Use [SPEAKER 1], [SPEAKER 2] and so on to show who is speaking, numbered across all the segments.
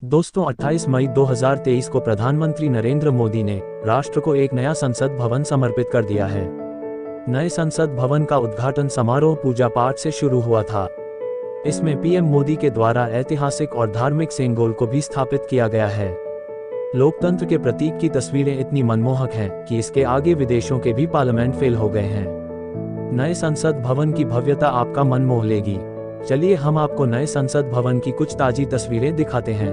[SPEAKER 1] दोस्तों 28 मई 2023 को प्रधानमंत्री नरेंद्र मोदी ने राष्ट्र को एक नया संसद भवन समर्पित कर दिया है। नए संसद भवन का उद्घाटन समारोह पूजा पाठ से शुरू हुआ था। इसमें पीएम मोदी के द्वारा ऐतिहासिक और धार्मिक सेंगोल को भी स्थापित किया गया है। लोकतंत्र के प्रतीक की तस्वीरें इतनी मनमोहक हैं कि इसके आगे विदेशों के भी पार्लियामेंट फेल हो गए हैं। नए संसद भवन की भव्यता आपका मन मोह लेगी। चलिए हम आपको नए संसद भवन की कुछ ताजी तस्वीरें दिखाते हैं।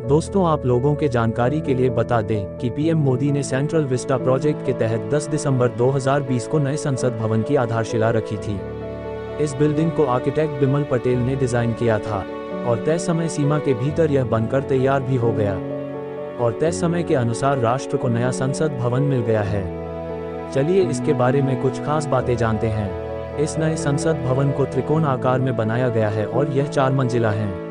[SPEAKER 1] दोस्तों आप लोगों के जानकारी के लिए बता दें कि पीएम मोदी ने सेंट्रल विस्टा प्रोजेक्ट के तहत 10 दिसंबर 2020 को नए संसद भवन की आधारशिला रखी थी। इस बिल्डिंग को आर्किटेक्ट बिमल पटेल ने डिजाइन किया था और तय समय सीमा के भीतर यह बनकर तैयार भी हो गया और तय समय के अनुसार राष्ट्र को नया संसद भवन मिल गया है। चलिए इसके बारे में कुछ खास बातें जानते हैं। इस नए संसद भवन को त्रिकोण आकार में बनाया गया है और यह 4 मंजिला है।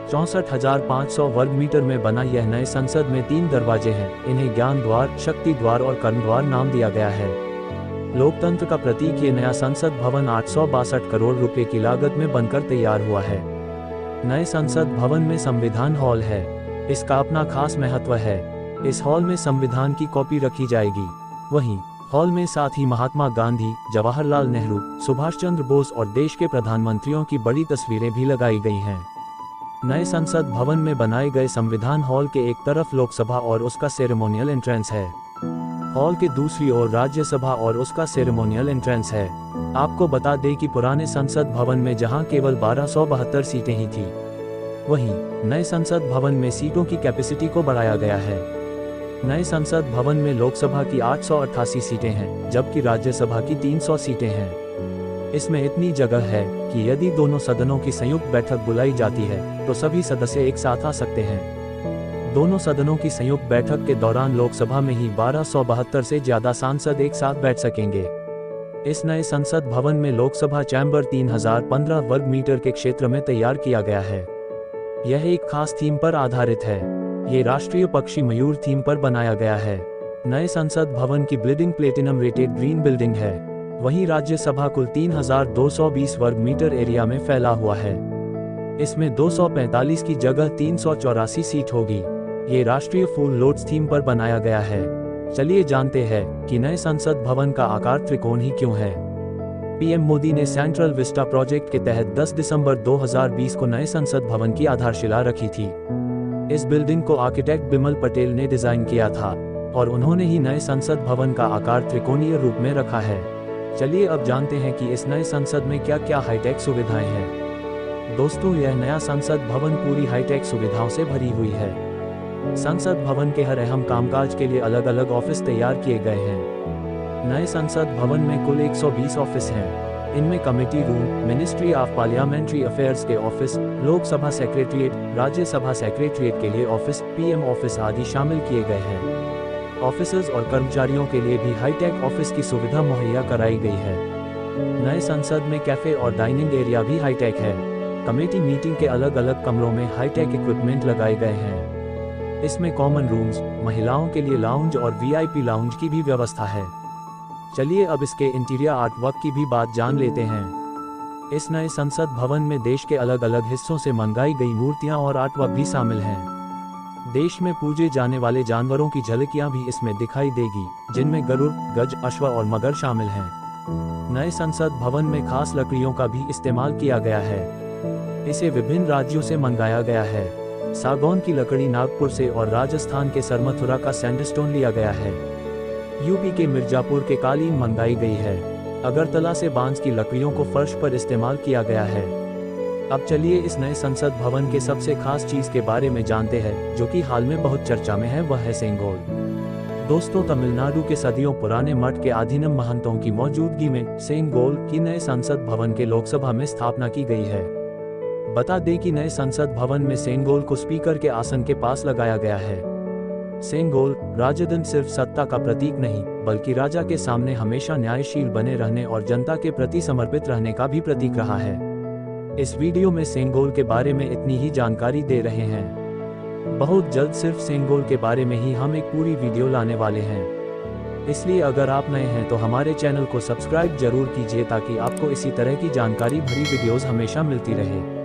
[SPEAKER 1] 64,500 वर्ग मीटर में बना यह नए संसद में 3 दरवाजे हैं। इन्हें ज्ञान द्वार, शक्ति द्वार और कर्म द्वार नाम दिया गया है। लोकतंत्र का प्रतीक ये नया संसद भवन 862 करोड़ रुपए की लागत में बनकर तैयार हुआ है। नए संसद भवन में संविधान हॉल है। इसका अपना खास महत्व है। इस हॉल में संविधान की कॉपी रखी जाएगी। वहीं हॉल में साथ ही महात्मा गांधी, जवाहरलाल नेहरू, सुभाष चंद्र बोस और देश के प्रधानमंत्रियों की बड़ी तस्वीरें भी लगाई गई हैं। नए संसद भवन में बनाए गए संविधान हॉल के एक तरफ लोकसभा और उसका सेरेमोनियल एंट्रेंस है। हॉल के दूसरी ओर राज्यसभा और उसका सेरेमोनियल एंट्रेंस है। आपको बता दें कि पुराने संसद भवन में जहां केवल 1272 सीटें ही थी, वहीं नए संसद भवन में सीटों की कैपेसिटी को बढ़ाया गया है। नए संसद भवन में लोकसभा की 888 सीटें हैं, जबकि राज्यसभा की 300 सीटें हैं। इसमें इतनी जगह है कि यदि दोनों सदनों की संयुक्त बैठक बुलाई जाती है तो सभी सदस्य एक साथ आ सकते हैं। दोनों सदनों की संयुक्त बैठक के दौरान लोकसभा में ही 1272 से ज्यादा सांसद एक साथ बैठ सकेंगे। इस नए संसद भवन में लोकसभा चैम्बर 3015 वर्ग मीटर के क्षेत्र में तैयार किया गया है। यह एक खास थीम पर आधारित है। ये राष्ट्रीय पक्षी मयूर थीम पर बनाया गया है। नए संसद भवन की building platinum rated green building है। वहीं राज्यसभा कुल 3220 वर्ग मीटर एरिया में फैला हुआ है। इसमें 245 की जगह 384 सीट होगी। ये राष्ट्रीय फूल लोट्स थीम पर बनाया गया है। चलिए जानते हैं कि नए संसद भवन का आकार त्रिकोण ही क्यों है। पीएम मोदी ने सेंट्रल विस्टा प्रोजेक्ट के तहत 10 दिसंबर 2020 को नए संसद भवन की आधारशिला रखी थी। इस बिल्डिंग को आर्किटेक्ट बिमल पटेल ने डिजाइन किया था और उन्होंने ही नए संसद भवन का आकार त्रिकोणीय रूप में रखा है। चलिए अब जानते हैं कि इस नए संसद में क्या क्या हाईटेक सुविधाएं हैं। दोस्तों यह नया संसद भवन पूरी हाईटेक सुविधाओं से भरी हुई है। संसद भवन के हर अहम कामकाज के लिए अलग अलग ऑफिस तैयार किए गए हैं। नए संसद भवन में कुल 120 ऑफिस हैं। इनमें committee room, ministry of parliamentary affairs के office, Lok Sabha secretariat, Rajya Sabha secretariat के लिए ऑफिस, पीएम ऑफिस आदि शामिल किए गए हैं। ऑफिसर्स और कर्मचारियों के लिए भी हाईटेक ऑफिस की सुविधा मुहैया कराई गई है। नए संसद में कैफे और डाइनिंग एरिया भी हाईटेक है। कमेटी मीटिंग के अलग अलग कमरों में हाईटेक इक्विपमेंट लगाए गए हैं। इसमें कॉमन रूम्स, महिलाओं के लिए लाउंज और वीआईपी लाउंज की भी व्यवस्था है। चलिए अब इसके इंटीरियर आर्टवर्क की भी बात जान लेते हैं। इस नए संसद भवन में देश के अलग अलग हिस्सों से मंगाई गई मूर्तियां और आर्टवर्क भी शामिल हैं। देश में पूजे जाने वाले जानवरों की झलकियां भी इसमें दिखाई देगी, जिनमें गरुड़, गज, अश्व और मगर शामिल हैं। नए संसद भवन में खास लकड़ियों का भी इस्तेमाल किया गया है। इसे विभिन्न राज्यों से मंगाया गया है। सागौन की लकड़ी नागपुर से और राजस्थान के सरमथुरा का सैंडस्टोन लिया गया है। यूपी के मिर्जापुर के कालीन मंगाई गई है। अगरतला से बांस की लकड़ियों को फर्श पर इस्तेमाल किया गया है। अब चलिए इस नए संसद भवन के सबसे खास चीज के बारे में जानते हैं, जो कि हाल में बहुत चर्चा में है, वह है सेंगोल। दोस्तों तमिलनाडु के सदियों पुराने मठ के आधीनम महंतों की मौजूदगी में सेंगोल की नए संसद भवन के लोकसभा में स्थापना की गई है। बता दें कि नए संसद भवन में सेंगोल को स्पीकर के आसन के पास लगाया गया है। सेंगोल राजदंड सिर्फ सत्ता का प्रतीक नहीं, बल्कि राजा के सामने हमेशा न्यायशील बने रहने और जनता के प्रति समर्पित रहने का भी प्रतीक रहा है। इस वीडियो में सेंगोल के बारे में इतनी ही जानकारी दे रहे हैं। बहुत जल्द सिर्फ सेंगोल के बारे में ही हम एक पूरी वीडियो लाने वाले हैं। इसलिए अगर आप नए हैं तो हमारे चैनल को सब्सक्राइब जरूर कीजिए ताकि आपको इसी तरह की जानकारी भरी वीडियोस हमेशा मिलती रहे।